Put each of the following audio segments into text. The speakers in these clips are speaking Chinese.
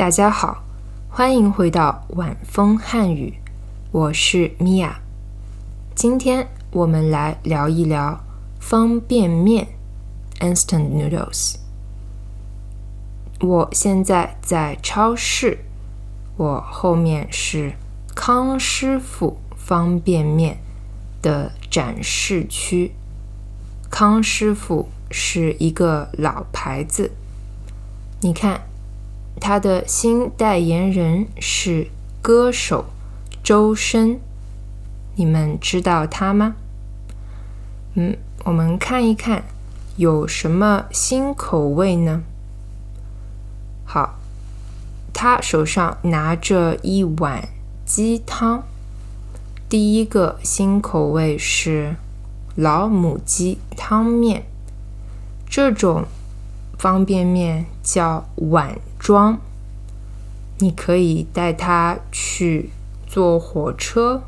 大家好，欢迎回到晚风汉语，我是米娅。今天我们来聊一聊方便面 （instant noodles）。我现在在超市，我后面是康师傅方便面的展示区。康师傅是一个老牌子，你看，他的新代言人是歌手周深，你们知道他吗？我们看一看有什么新口味呢？好，他手上拿着一碗鸡汤，第一个新口味是老母鸡汤面，这种方便面叫碗装，你可以带它去坐火车。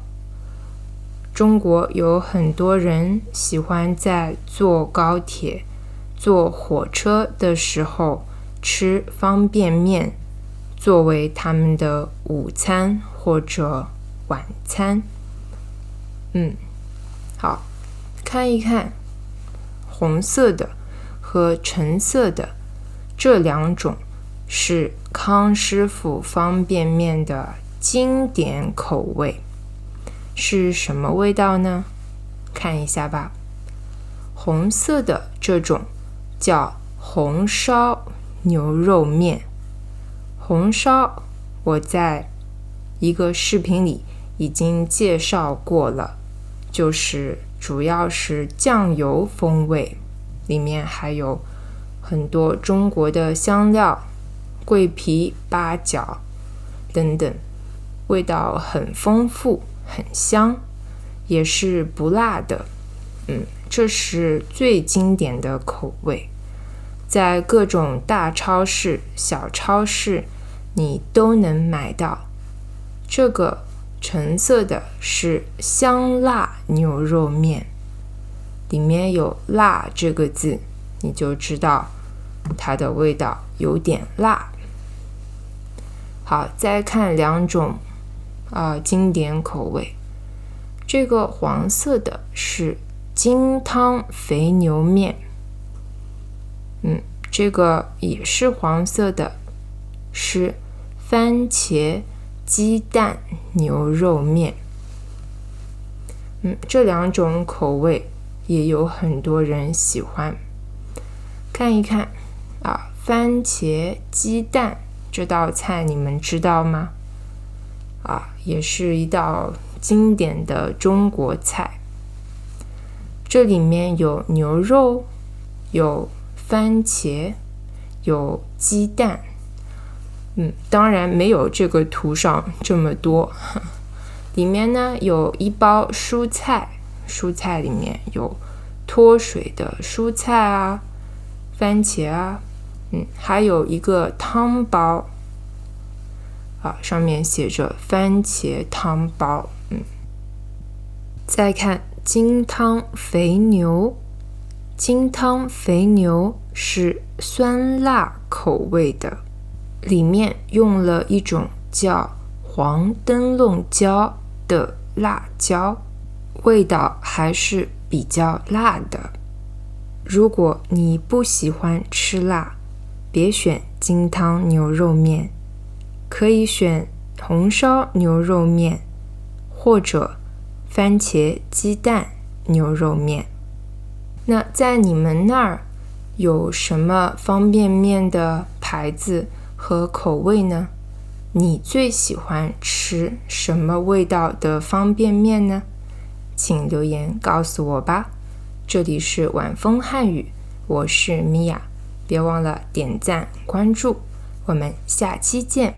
中国有很多人喜欢在坐高铁、坐火车的时候吃方便面，作为他们的午餐或者晚餐。好，看一看红色的和橙色的这两种是康师傅方便面的经典口味，是什么味道呢？看一下吧。红色的这种叫红烧牛肉面。红烧我在一个视频里已经介绍过了，就是主要是酱油风味，里面还有很多中国的香料，桂皮、八角等等，味道很丰富，很香，也是不辣的。这是最经典的口味，在各种大超市、小超市你都能买到。这个橙色的是香辣牛肉面，里面有辣这个字，你就知道它的味道有点辣。好，再看两种经典口味。这个黄色的是金汤肥牛面，这个也是黄色的，是番茄鸡蛋牛肉面。这两种口味也有很多人喜欢。看一看番茄鸡蛋这道菜你们知道吗？也是一道经典的中国菜。这里面有牛肉，有番茄，有鸡蛋。当然没有这个图上这么多。里面呢有一包蔬菜，蔬菜里面有脱水的蔬菜番茄还有一个汤包，上面写着番茄汤包。再看金汤肥牛，金汤肥牛是酸辣口味的，里面用了一种叫黄灯笼椒的辣椒，味道还是比较辣的。如果你不喜欢吃辣，别选金汤牛肉面，可以选红烧牛肉面或者番茄鸡蛋牛肉面。那在你们那儿有什么方便面的牌子和口味呢？你最喜欢吃什么味道的方便面呢？请留言告诉我吧。这里是晚风汉语，我是米娅，别忘了点赞关注，我们下期见。